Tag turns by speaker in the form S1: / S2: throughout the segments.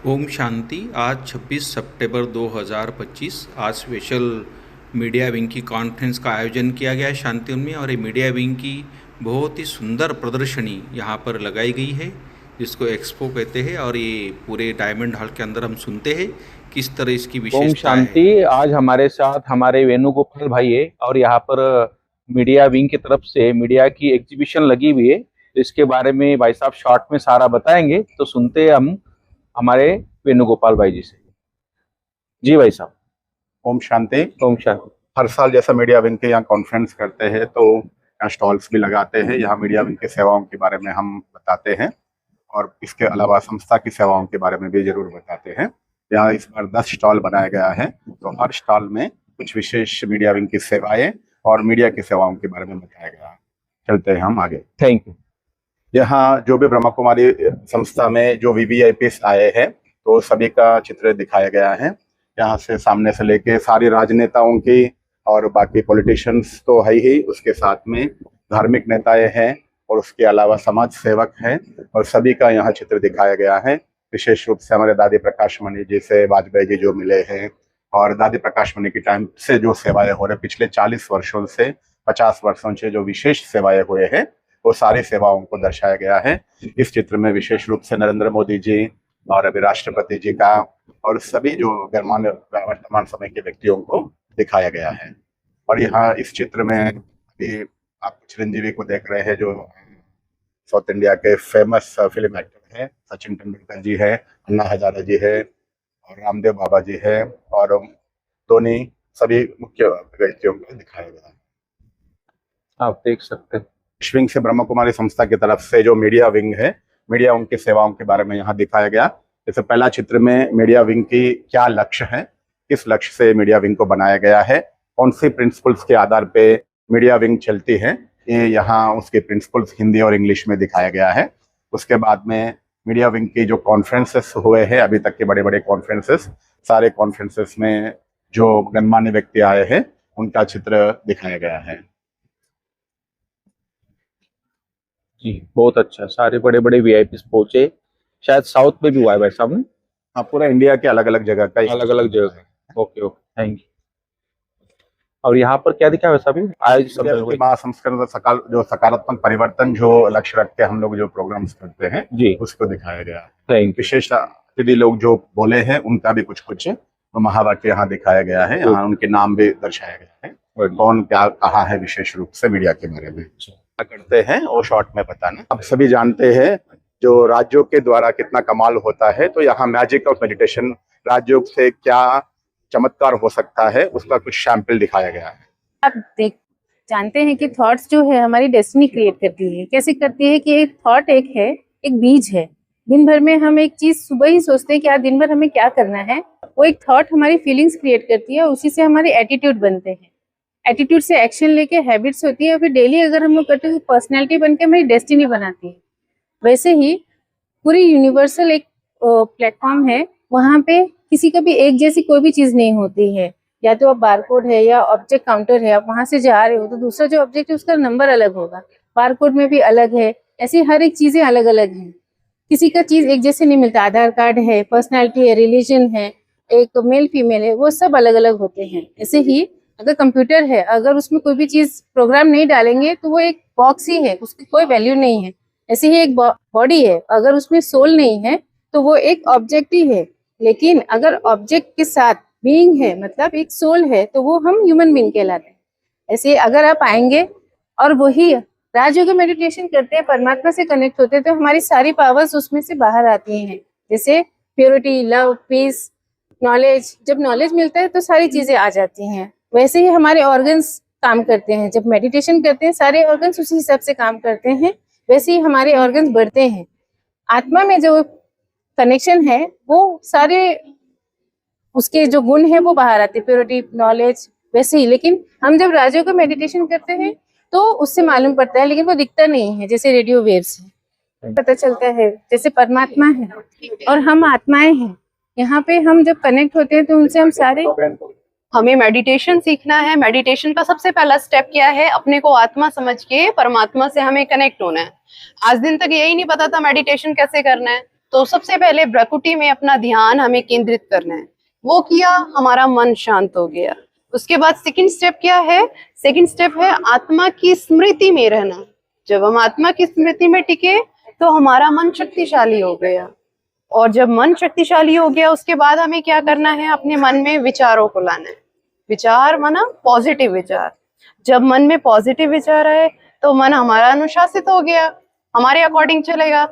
S1: ओम शांति। आज 26 सितंबर 2025 आज स्पेशल मीडिया विंग की कॉन्फ्रेंस का आयोजन किया गया है शांतिवन में। और ये मीडिया विंग की बहुत ही सुंदर प्रदर्शनी यहाँ पर लगाई गई है जिसको एक्सपो कहते हैं। और ये पूरे डायमंड हॉल के अंदर हम सुनते हैं किस तरह इसकी
S2: ओम
S1: विशेषताएं है।
S2: शांति। आज हमारे साथ हमारे वेणुगोपाल भाई है और यहाँ पर मीडिया विंग की तरफ से मीडिया की एग्जीबिशन लगी हुई है, तो इसके बारे में भाई साहब शॉर्ट में सारा बताएंगे। तो सुनते हैं हम हमारे वेणुगोपाल भाई जी से। जी भाई साहब।
S3: ओम शांति।
S2: ओम शांति।
S3: हर साल जैसा मीडिया विंग के यहाँ कॉन्फ्रेंस करते हैं तो यहाँ स्टॉल्स भी लगाते हैं। यहाँ मीडिया विंग की सेवाओं के बारे में हम बताते हैं और इसके अलावा संस्था की सेवाओं के बारे में भी जरूर बताते हैं। यहाँ इस बार 10 स्टॉल बनाया गया है, तो हर स्टॉल में कुछ विशेष मीडिया विंग की सेवाएं और मीडिया की सेवाओं के बारे में बताया गया है। चलते हैं हम आगे।
S2: Thank you.
S3: यहाँ जो भी ब्रह्मा कुमारी संस्था में जो VVIPs आए हैं तो सभी का चित्र दिखाया गया है। यहाँ से सामने से लेके सारी राजनेताओं की और बाकी पॉलिटिशियंस तो है ही, उसके साथ में धार्मिक नेताएं हैं और उसके अलावा समाज सेवक हैं और सभी का यहाँ चित्र दिखाया गया है। विशेष रूप से हमारे दादी प्रकाश मणि जी से वाजपेयी जी जो मिले हैं और दादी प्रकाश मणि के टाइम से जो सेवाएं हो रहे पिछले 40 वर्षों से 50 वर्षों से जो विशेष सेवाएं हुए हैं वो सारी सेवाओं को दर्शाया गया है। इस चित्र में विशेष रूप से नरेंद्र मोदी जी और अभी राष्ट्रपति जी का और सभी जो गणमान्य वर्तमान समय के व्यक्तियों को दिखाया गया है। और यहाँ इस चित्र में अभी आप चिरंजीवी को देख रहे हैं जो साउथ इंडिया के फेमस फिल्म एक्टर है। सचिन तेंदुलकर जी है, अन्ना हजारे जी है और रामदेव बाबा जी है और धोनी, सभी मुख्य व्यक्तियों को दिखाया गया है।
S2: आप देख सकते हैं
S3: विंग से ब्रह्मा कुमारी संस्था की तरफ से जो मीडिया विंग है, मीडिया उनकी सेवाओं के बारे में यहाँ दिखाया गया। जैसे पहला चित्र में मीडिया विंग की क्या लक्ष्य है, किस लक्ष्य से मीडिया विंग को बनाया गया है, कौन सी प्रिंसिपल्स के आधार पे मीडिया विंग चलती है, ये यहाँ उसके प्रिंसिपल्स हिंदी और इंग्लिश में दिखाया गया है। उसके बाद में मीडिया विंग की जो कॉन्फ्रेंसेस हुए हैं अभी तक के बड़े बड़े कॉन्फ्रेंसेस, सारे कॉन्फ्रेंसेस में जो गणमान्य व्यक्ति आए हैं उनका चित्र दिखाया गया है।
S2: जी, बहुत अच्छा। सारे बड़े बड़े VIPs पहुंचे। शायद साउथ में भी हुआ है भाई साहब ने।
S3: हाँ, पूरा इंडिया के अलग अलग जगह का
S2: अलग अलग जगह। Okay okay, thank you. और यहाँ पर क्या दिखा वैसा भी आज
S3: महासंस्करण जो सकारात्मक परिवर्तन जो लक्ष्य रख के हम लोग जो प्रोग्राम्स करते हैं
S2: जी
S3: उसको दिखाया गया।
S2: Thank you.
S3: विशेष अतिथि लोग जो बोले हैं उनका भी कुछ महावाक्य यहाँ दिखाया गया है। यहाँ उनके नाम भी दर्शाया गया है, कौन क्या कहा है विशेष रूप से मीडिया के बारे में क्या करते हैं वो शॉर्ट में बताना। अब सभी जानते हैं जो राज्यों के द्वारा कितना कमाल होता है, तो यहाँ मैजिक ऑफ मेडिटेशन, राज्यों से क्या चमत्कार हो सकता है उसका कुछ सैंपल दिखाया गया है।
S4: आप जानते हैं कि थॉट्स जो है हमारी डेस्टिनी क्रिएट करती है। कैसे करती है कि एक थॉट एक है, एक बीज है। दिन भर में हम एक चीज सुबह ही सोचते हैं कि आज दिन भर हमें क्या करना है, वो एक थॉट हमारी फीलिंग्स क्रिएट करती है, उसी से हमारे एटीट्यूड बनते हैं। एटीट्यूड से एक्शन लेके हैबिट्स होती है, फिर डेली अगर हम लोग करते हैं तो पर्सनैलिटी बन के हमारी डेस्टिनी बनाती है। वैसे ही पूरी यूनिवर्सल एक प्लेटफॉर्म है, वहाँ पे किसी का भी एक जैसी कोई भी चीज नहीं होती है। या तो आप बारकोड है या ऑब्जेक्ट काउंटर है, आप वहां से जा रहे हो तो दूसरा जो ऑब्जेक्ट है उसका नंबर अलग होगा, बारकोड में भी अलग है। ऐसी हर एक चीजें अलग अलग हैं, किसी का चीज एक जैसे नहीं मिलता। आधार कार्ड है, पर्सनैलिटी है, रिलीजन है, एक मेल फीमेल है, वो सब अलग अलग होते हैं। ऐसे ही अगर कंप्यूटर है, अगर उसमें कोई भी चीज प्रोग्राम नहीं डालेंगे तो वो एक बॉक्स ही है, उसकी कोई वैल्यू नहीं है। ऐसे ही एक बॉडी है, अगर उसमें सोल नहीं है तो वो एक ऑब्जेक्ट ही है। लेकिन अगर ऑब्जेक्ट के साथ बीइंग है, मतलब एक सोल है, तो वो हम ह्यूमन बीइंग कहलाते हैं। ऐसे अगर आप आएंगे और वही राजयोग मेडिटेशन करते हैं, परमात्मा से कनेक्ट होते हैं, तो हमारी सारी पावर्स उसमें से बाहर आती हैं। जैसे प्योरिटी, लव, पीस, नॉलेज। जब नॉलेज मिलता है तो सारी चीजें आ जाती हैं। वैसे ही हमारे ऑर्गन्स काम करते हैं। जब मेडिटेशन करते हैं सारे ऑर्गन्स उसी हिसाब से काम करते हैं, वैसे ही हमारे ऑर्गन्स बढ़ते हैं। आत्मा में जो कनेक्शन है वो सारे उसके जो गुण है वो बाहर आते हैं, प्योरिटी, नॉलेज, वैसे ही। लेकिन हम जब राजयोग का मेडिटेशन करते हैं तो उससे मालूम पड़ता है, लेकिन वो दिखता नहीं है। जैसे रेडियो वेव्स है, पता चलता है जैसे परमात्मा है और हम आत्माएं हैं। यहाँ पे हम जब कनेक्ट होते हैं तो उनसे हम सारे
S5: हमें मेडिटेशन सीखना है। मेडिटेशन का सबसे पहला स्टेप क्या है? अपने को आत्मा समझ के परमात्मा से हमें कनेक्ट होना है। आज दिन तक यही नहीं पता था मेडिटेशन कैसे करना है। तो सबसे पहले प्रकृति में अपना ध्यान हमें केंद्रित करना है। वो किया, हमारा मन शांत हो गया। उसके बाद सेकंड स्टेप क्या है? सेकंड स्टेप है आत्मा की स्मृति में रहना। जब हम आत्मा की स्मृति में टिके तो हमारा मन शक्तिशाली हो गया। और जब मन शक्तिशाली हो गया उसके बाद हमें क्या करना है? अपने मन में विचारों को लाना है। विचार माना पॉजिटिव विचार। जब मन में पॉजिटिव विचार आए तो मन हमारा अनुशासित हो गया, हमारे अकॉर्डिंग चलेगा।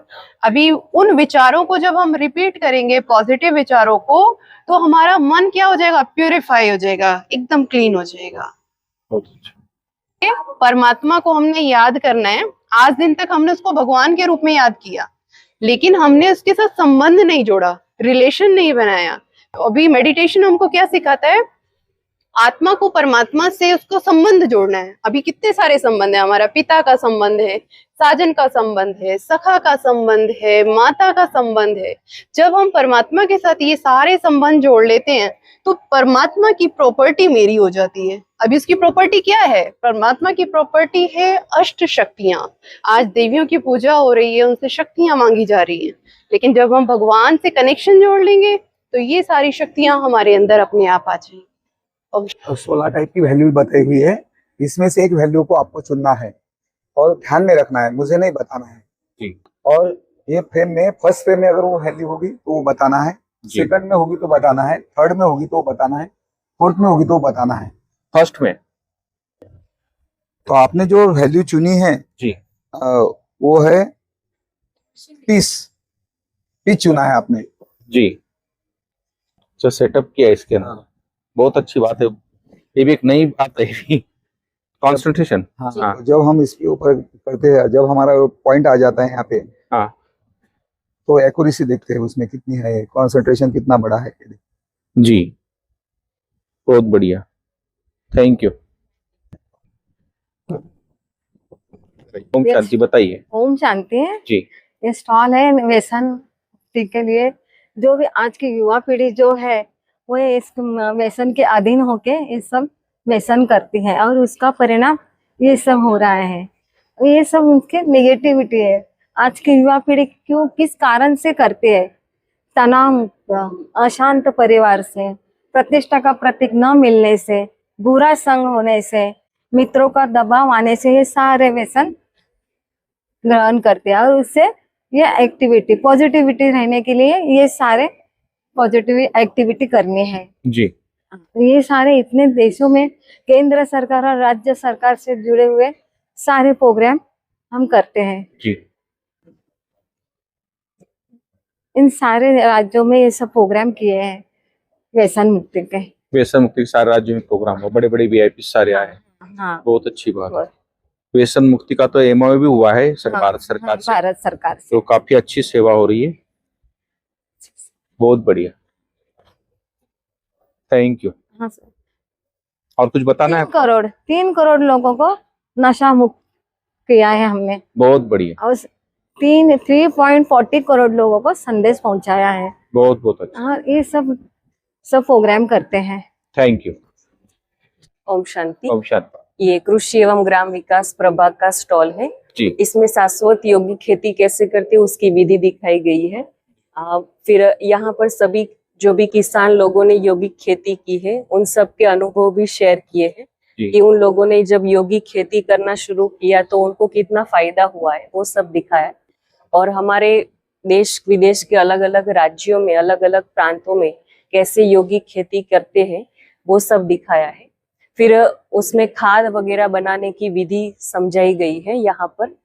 S5: अभी उन विचारों को जब हम रिपीट करेंगे, पॉजिटिव विचारों को, तो हमारा मन क्या हो जाएगा? प्यूरिफाई हो जाएगा, एकदम क्लीन हो जाएगा। परमात्मा को हमने याद करना है। आज दिन तक हमने उसको भगवान के रूप में याद किया, लेकिन हमने उसके साथ संबंध नहीं जोड़ा, रिलेशन नहीं बनाया। अभी मेडिटेशन हमको क्या सिखाता है? आत्मा को परमात्मा से उसको संबंध जोड़ना है। अभी कितने सारे संबंध है, हमारा पिता का संबंध है, साजन का संबंध है, सखा का संबंध है, माता का संबंध है। जब हम परमात्मा के साथ ये सारे संबंध जोड़ लेते हैं तो परमात्मा की प्रॉपर्टी मेरी हो जाती है। अभी उसकी प्रॉपर्टी क्या है? परमात्मा की प्रॉपर्टी है अष्ट शक्तियां। आज देवियों की पूजा हो रही है, उनसे शक्तियां मांगी जा रही हैं, लेकिन जब हम भगवान से कनेक्शन जोड़ लेंगे तो ये सारी शक्तियां हमारे अंदर अपने आप आ जाएंगी।
S6: 16 टाइप की वैल्यू बताई हुई है, इसमें से एक वैल्यू को आपको चुनना है और ध्यान में रखना है, मुझे नहीं बताना है
S2: जी।
S6: और ये फ्रेम में फर्स्ट फ्रेम में अगर वो वैल्यू होगी तो वो बताना है, सेकंड में होगी तो बताना है, थर्ड में होगी तो बताना है, फोर्थ में होगी तो बताना है।
S2: फर्स्ट में
S6: तो आपने जो वैल्यू चुनी है
S2: जी,
S6: वो है पीस। पीस चुना है आपने
S2: जी। जो सेटअप किया है इसके अंदर, बहुत अच्छी बात है। ये भी एक नई बात है, कॉन्सेंट्रेशन।
S6: हाँ,
S2: हाँ।
S6: तो जब हम इसके ऊपर करते हैं, जब हमारा पॉइंट आ जाता है यहाँ पे,
S2: हाँ।
S6: तो एक्यूरेसी देखते हैं उसमें कितनी है, कंसंट्रेशन कितना बड़ा है।
S2: जी, बहुत बढ़िया, थैंक यू। ओम शांति, बताइए।
S7: ओम शांति है
S2: जी।
S7: ये स्टॉल है व्यसन मुक्ति के लिए। जो भी आज की युवा पीढ़ी जो है वो इस व्यसन के अधीन होके ये सब व्यसन करती है और उसका परिणाम ये सब हो रहा है। ये सब उनके नेगेटिविटी है। आज की युवा पीढ़ी क्यों, किस कारण से करती है? तनाव मुक्त, अशांत परिवार से, प्रतिष्ठा का प्रतीक न मिलने से, बुरा संग होने से, मित्रों का दबाव आने से ये सारे व्यसन ग्रहण करते हैं। और उससे ये एक्टिविटी, पॉजिटिविटी रहने के लिए ये सारे पॉजिटिव एक्टिविटी करनी है।
S2: जी।
S7: ये सारे इतने देशों में केंद्र सरकार और राज्य सरकार से जुड़े हुए सारे प्रोग्राम हम करते हैं।
S2: जी।
S7: इन सारे राज्यों में ये सब प्रोग्राम किए हैं व्यसन मुक्ति के।
S2: व्यसन मुक्ति के सारे राज्यों में प्रोग्राम हो, बड़े बड़े वीआईपी सारे आए।
S7: हाँ,
S2: बहुत अच्छी बात है। व्यसन मुक्ति का तो एमओयू भी हुआ है भारत सरकार से।
S7: भारत सरकार से
S2: तो काफी अच्छी सेवा हो रही है, बहुत बढ़िया, थैंक यू।
S7: हाँ सर।
S2: और कुछ बताना है?
S7: 3 करोड़ लोगों को नशा मुक्त किया है हमने।
S2: बहुत बढ़िया।
S7: और 3.40 करोड़ लोगों को संदेश पहुंचाया है।
S2: बहुत बहुत अच्छा।
S7: हाँ, ये सब प्रोग्राम करते हैं।
S2: Thank you.
S8: ओम शांति।
S2: ओम शांति।
S8: ये कृषि एवं ग्राम विकास प्रभाग का स्टॉल है
S2: जी।
S8: इसमें शाश्वत योगी खेती कैसे करते हैं उसकी विधि दिखाई गई है। फिर यहाँ पर सभी जो भी किसान लोगों ने योगिक खेती की है उन सब के अनुभव भी शेयर किए हैं कि उन लोगों ने जब योगिक खेती करना शुरू किया तो उनको कितना फायदा हुआ है, वो सब दिखाया। और हमारे देश विदेश के अलग अलग राज्यों में, अलग अलग प्रांतों में कैसे योगिक खेती करते हैं वो सब दिखाया है। फिर उसमें खाद वगैरह बनाने की विधि समझाई गई है। यहाँ पर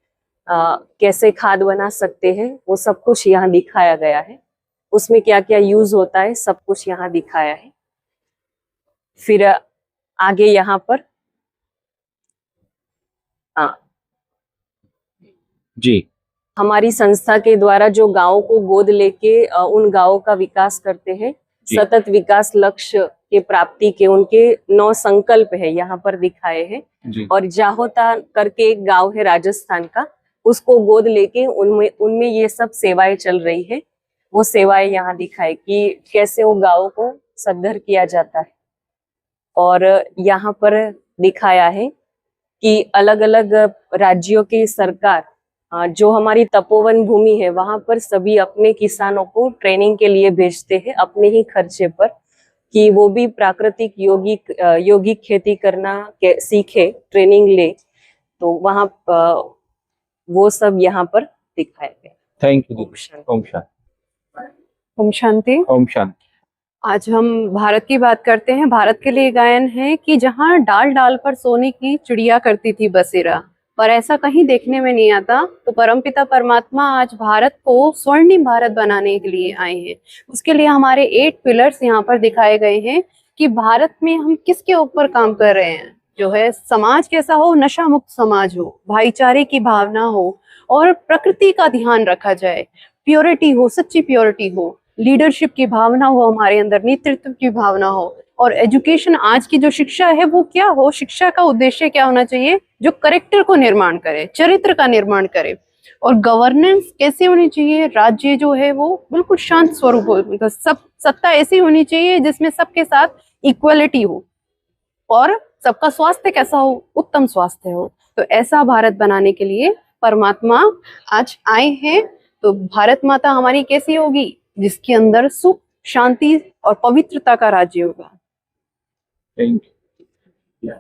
S8: कैसे खाद बना सकते हैं वो सब कुछ यहाँ दिखाया गया है। उसमें क्या क्या यूज होता है सब कुछ यहाँ दिखाया है। फिर आगे यहाँ पर
S2: जी,
S8: हमारी संस्था के द्वारा जो गांवों को गोद लेके उन गांवों का विकास करते हैं, सतत विकास लक्ष्य के प्राप्ति के उनके 9 संकल्प है यहाँ पर दिखाए हैं। और जाहोता करके एक गांव है राजस्थान का, उसको गोद लेके उनमें ये सब सेवाएं चल रही है। वो सेवाएं यहाँ दिखाए कि कैसे वो गांवों को सद्धर किया जाता है। और यहाँ पर दिखाया है कि अलग अलग राज्यों की सरकार जो हमारी तपोवन भूमि है वहां पर सभी अपने किसानों को ट्रेनिंग के लिए भेजते हैं अपने ही खर्चे पर, कि वो भी प्राकृतिक यौगिक खेती करना सीखे, ट्रेनिंग ले। तो वहां वो सब यहाँ पर दिखाया गया।
S2: Thank you.
S8: ओम शांति।
S2: ओम शांति।
S5: ओम शांति।
S2: ओम शांति।
S5: आज हम भारत की बात करते हैं। भारत के लिए गायन है कि जहाँ डाल डाल पर सोने की चिड़िया करती थी बसेरा, पर ऐसा कहीं देखने में नहीं आता। तो परमपिता परमात्मा आज भारत को स्वर्णिम भारत बनाने के लिए आए हैं। उसके लिए हमारे 8 पिलर्स यहाँ पर दिखाए गए हैं कि भारत में हम किसके ऊपर काम कर रहे हैं। जो है समाज कैसा हो, नशा मुक्त समाज हो, भाईचारे की भावना हो और प्रकृति का ध्यान रखा जाए, प्योरिटी हो, सच्ची प्योरिटी हो, लीडरशिप की भावना हो हमारे अंदर, नेतृत्व की भावना हो। और एजुकेशन, आज की जो शिक्षा है वो क्या हो, शिक्षा का उद्देश्य क्या होना चाहिए, जो करेक्टर को निर्माण करे, चरित्र का निर्माण करे। और गवर्नेंस कैसे होनी चाहिए, राज्य जो है वो बिल्कुल शांत स्वरूप हो, मतलब सब सत्ता ऐसी होनी चाहिए जिसमें सबके साथ इक्वलिटी हो और सबका स्वास्थ्य कैसा हो, उत्तम स्वास्थ्य हो। तो ऐसा भारत बनाने के लिए परमात्मा आज आए हैं। तो भारत माता हमारी कैसी होगी, जिसके अंदर सुख, शांति और पवित्रता का राज्य होगा।
S2: Thank you.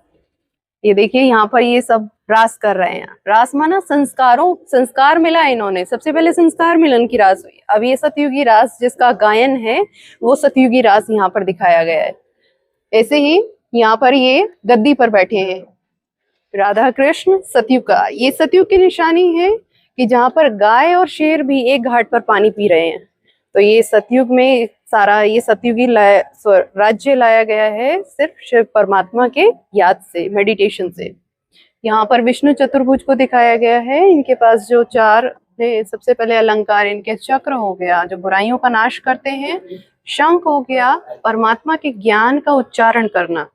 S5: ये देखिए यहाँ पर ये सब रास कर रहे हैं। रास माना संस्कार मिला इन्होंने, सबसे पहले संस्कार मिलन की रास हुई। अब ये सतयुगी रास जिसका गायन है वो सतयुगी रास यहाँ पर दिखाया गया है। ऐसे ही यहाँ पर ये गद्दी पर बैठे हैं राधा कृष्ण सतयुग का। ये सतयुग की निशानी है कि जहाँ पर गाय और शेर भी एक घाट पर पानी पी रहे हैं। तो ये सतयुग में सारा ये सतयुगी राज्य लाया गया है सिर्फ शिव परमात्मा के याद से, मेडिटेशन से। यहाँ पर विष्णु चतुर्भुज को दिखाया गया है। इनके पास जो 4 है, सबसे पहले अलंकार इनके चक्र हो गया जो बुराइयों का नाश करते हैं, शंख हो गया परमात्मा के ज्ञान का उच्चारण करना,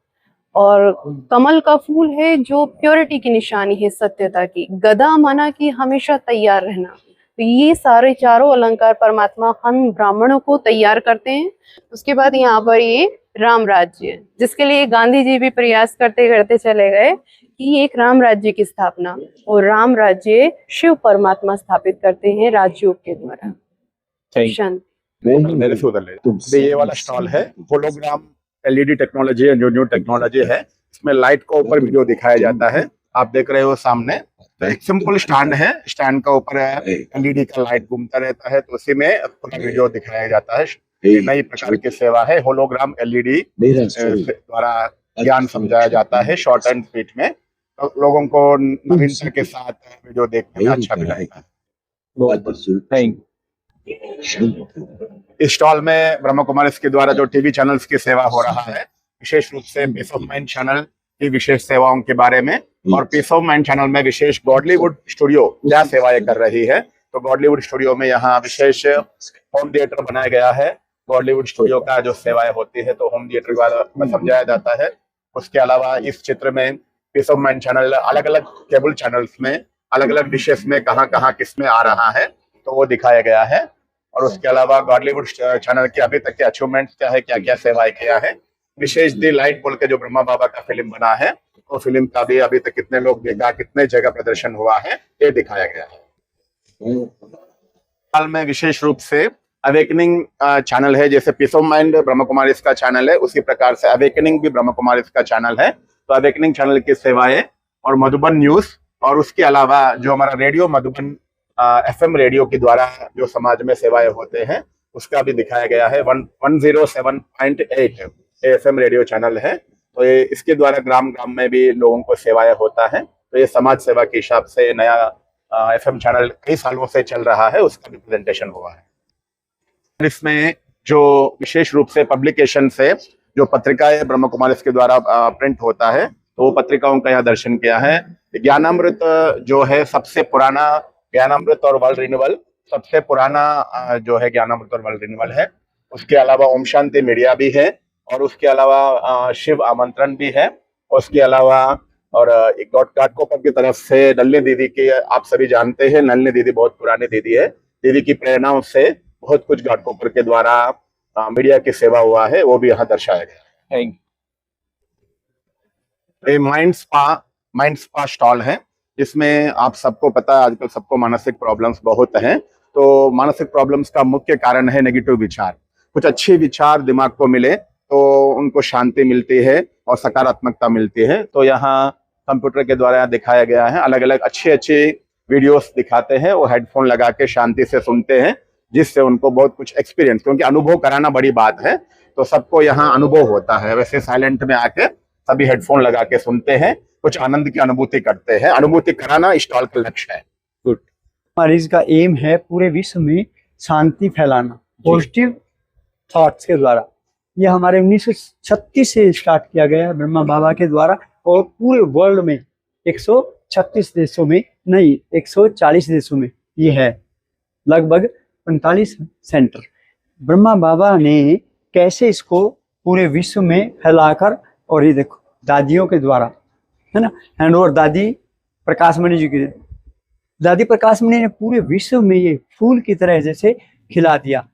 S5: और कमल का फूल है जो प्योरिटी की निशानी है, सत्यता की। गदा माना कि हमेशा तैयार रहना। तो ये सारे चारों अलंकार परमात्मा हम ब्राह्मणों को तैयार करते हैं। उसके बाद यहाँ पर ये राम राज्य, जिसके लिए गांधी जी भी प्रयास करते करते चले गए कि एक राम राज्य की स्थापना, और राम राज्य शिव परमात्मा स्थापित करते हैं राजयोग के द्वारा। शांति।
S3: मेरे से उधर ले। ये वाला स्टॉल है, होलोग्राम एलईडी टेक्नोलॉजी है, जो न्यू टेक्नोलॉजी है। इसमें लाइट को ऊपर वीडियो दिखाया जाता है, आप देख रहे हो सामने। तो एक सिंपल स्टैंड है, स्टैंड का ऊपर एलईडी का लाइट घूमता रहता है, तो उसी में पूरा वीडियो दिखाया जाता है। नई प्रकार की सेवा है, होलोग्राम एलईडी द्वारा ज्ञान समझाया जाता है शॉर्ट एंड स्वीट में। तो लोगों को नवीनता के साथ वीडियो देखने में अच्छा भी लगता है।
S2: थैंक
S3: इस स्टॉल में ब्रह्मा कुमारी के द्वारा जो टीवी चैनल्स की सेवा हो रहा है, विशेष रूप से पीस ऑफ माइंड चैनल की विशेष सेवाओं के बारे में, और पीस ऑफ माइंड चैनल में विशेष गॉडलीवुड स्टूडियो क्या सेवाएं कर रही है। तो गॉडलीवुड स्टूडियो में यहाँ विशेष होम थिएटर बनाया गया है। गॉडलीवुड स्टूडियो का जो सेवाएं होती है तो होम थिएटर द्वारा समझाया जाता है। उसके अलावा इस चित्र में पीस ऑफ माइंड चैनल अलग अलग केबल चैनल्स में अलग अलग डिशेस में कहाँ किस में आ रहा है तो वो दिखाया गया है। और उसके अलावा गॉडलीवुड चैनल के अभी तक के अचीवमेंट्स क्या है, क्या क्या सेवाएं किया है। विशेष दी लाइट बोल के जो ब्रह्मा बाबा का फिल्म बना है, वो फिल्म का भी अभी तक कितने लोग देखा, कितने जगह प्रदर्शन हुआ है, ये दिखाया गया है। हाल में विशेष रूप से अवेकनिंग चैनल है, जैसे piece of mind Brahma Kumari का चैनल है, उसी प्रकार से अवेकनिंग भी ब्रह्मा कुमारी का चैनल है। तो अवेकनिंग चैनल की सेवाएं और मधुबन न्यूज, और उसके अलावा जो हमारा रेडियो मधुबन FM रेडियो के द्वारा जो समाज में सेवाएं होते हैं उसका भी दिखाया गया है। 107.8 FM रेडियो चैनल है। तो ये इसके द्वारा ग्राम ग्राम में भी लोगों को सेवाएं होता है। तो ये समाज सेवा के हिसाब से नया FM चैनल कई सालों से चल रहा है, उसका भी प्रेजेंटेशन हुआ है। इसमें जो विशेष रूप से पब्लिकेशन से जो पत्रिकाएं ब्रह्मा कुमारी के द्वारा प्रिंट होता है, तो वो पत्रिकाओं का यहाँ दर्शन किया है। ज्ञानामृत जो है सबसे पुराना, ज्ञानामृत और वर्ल्ड रिन्यूअल सबसे पुराना जो है ज्ञानामृत और वर्ल्ड रिन्यूअल है। उसके अलावा ओम शांति मीडिया भी है, और उसके अलावा शिव आमंत्रण भी है। उसके अलावा और एक घाटकोपर की तरफ से नलिनी दीदी की, आप सभी जानते हैं नलिनी दीदी बहुत पुरानी दीदी है। दीदी की प्रेरणाओं से बहुत कुछ घाटकोपर के द्वारा मीडिया की सेवा हुआ है, वो भी यहाँ दर्शाया गया है। माइंड स्पा स्टॉल है। इसमें आप सबको पता है आजकल सबको मानसिक प्रॉब्लम्स बहुत हैं। तो मानसिक प्रॉब्लम्स का मुख्य कारण है नेगेटिव विचार। कुछ अच्छे विचार दिमाग को मिले तो उनको शांति मिलती है और सकारात्मकता मिलती है। तो यहाँ कंप्यूटर के द्वारा दिखाया गया है, अलग अलग अच्छे अच्छे वीडियोस दिखाते हैं, वो हेडफोन लगा के शांति से सुनते हैं, जिससे उनको बहुत कुछ एक्सपीरियंस, क्योंकि अनुभव कराना बड़ी बात है, तो सबको यहाँ अनुभव होता है। वैसे साइलेंट में आके सभी हेडफोन लगा के सुनते हैं, कुछ आनंद की अनुभूति करते हैं। अनुभूति कराना स्टॉल का लक्ष्य है। गुड।
S9: हमारी इसका एम है पूरे विश्व में शांति फैलाना पॉजिटिव थॉट्स के द्वारा। ये हमारे 1936 से स्टार्ट किया गया है ब्रह्मा बाबा के द्वारा, और पूरे वर्ल्ड में 136 देशों में नहीं 140 देशों में ये है, लगभग 45 सेंटर। ब्रह्मा बाबा ने कैसे इसको पूरे विश्व में फैलाकर, और ये देखो दादियों के द्वारा है ना, हैंड ओवर दादी प्रकाशमणि जी की, दादी प्रकाशमणि ने पूरे विश्व में ये फूल की तरह जैसे खिला दिया,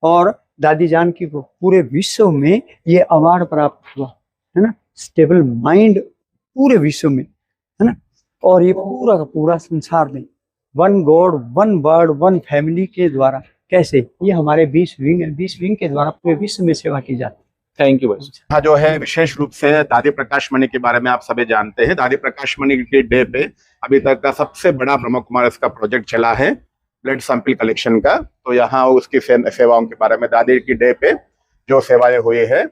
S9: और दादी जानकी को पूरे विश्व में ये अवार्ड प्राप्त हुआ है ना, स्टेबल माइंड पूरे विश्व में है ना। और ये पूरा का पूरा संसार में one God one word one family के द्वारा कैसे ये हमारे 20 विंग है, 20 विंग के द्वारा पूरे विश्व में सेवा की जाती है।
S2: थैंक यू भाई।
S3: हाँ, जो है विशेष रूप से दादी प्रकाशमणि के बारे में आप सभी जानते हैं। दादी प्रकाशमणि के डे पे अभी तक का सबसे बड़ा ब्रह्म कुमारीज का प्रोजेक्ट चला है ब्लड सैंपल कलेक्शन का। तो यहाँ उसकी सेवाओं के बारे में दादी की डे पे जो सेवाएं हुई है,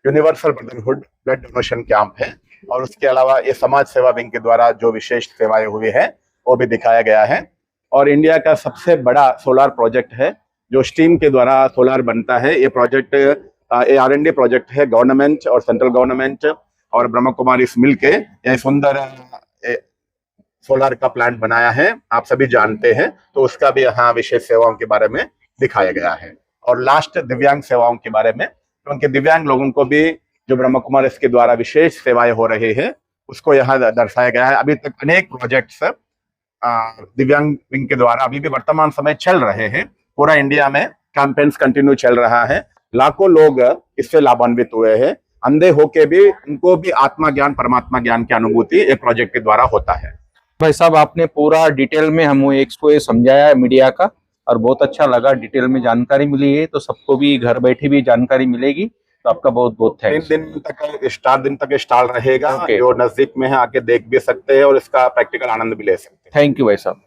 S3: universal brotherhood blood donation camp है, और उसके अलावा ये समाज सेवा विंग के द्वारा जो विशेष सेवाएं हुई है वो भी दिखाया गया है। और इंडिया का सबसे बड़ा सोलार प्रोजेक्ट है, जो स्टीम के द्वारा सोलार बनता है। ये प्रोजेक्ट R&D प्रोजेक्ट है, गवर्नमेंट और सेंट्रल गवर्नमेंट और ब्रह्म कुमारीज मिलके ये सुंदर सोलार का प्लांट बनाया है, आप सभी जानते हैं। तो उसका भी यहाँ विशेष सेवाओं के बारे में दिखाया गया है। और लास्ट दिव्यांग सेवाओं के बारे में, क्योंकि दिव्यांग लोगों को भी जो ब्रह्म कुमारीज के द्वारा विशेष सेवाएं हो रही है उसको यहाँ दर्शाया गया है। अभी तक अनेक प्रोजेक्ट्स दिव्यांग विंग के द्वारा अभी भी वर्तमान समय चल रहे हैं। पूरा इंडिया में कैंपेन्स कंटिन्यू चल रहा है, लाखों लोग इससे लाभान्वित हुए हैं। अंधे होके भी उनको भी आत्मा ज्ञान परमात्मा ज्ञान की अनुभूति एक प्रोजेक्ट के द्वारा होता है।
S2: भाई साहब, आपने पूरा डिटेल में हमें एक्सपो ये समझाया है मीडिया का, और बहुत अच्छा लगा, डिटेल में जानकारी मिली है। तो सबको भी घर बैठे भी जानकारी मिलेगी, तो आपका बहुत बहुत थैंक्स।
S3: 3 दिन तक 4 दिन तक स्टॉल रहेगा।
S2: Okay.
S3: जो नजदीक में है आके देख भी सकते हैं और इसका प्रैक्टिकल आनंद भी ले सकते हैं।
S2: थैंक यू भाई साहब।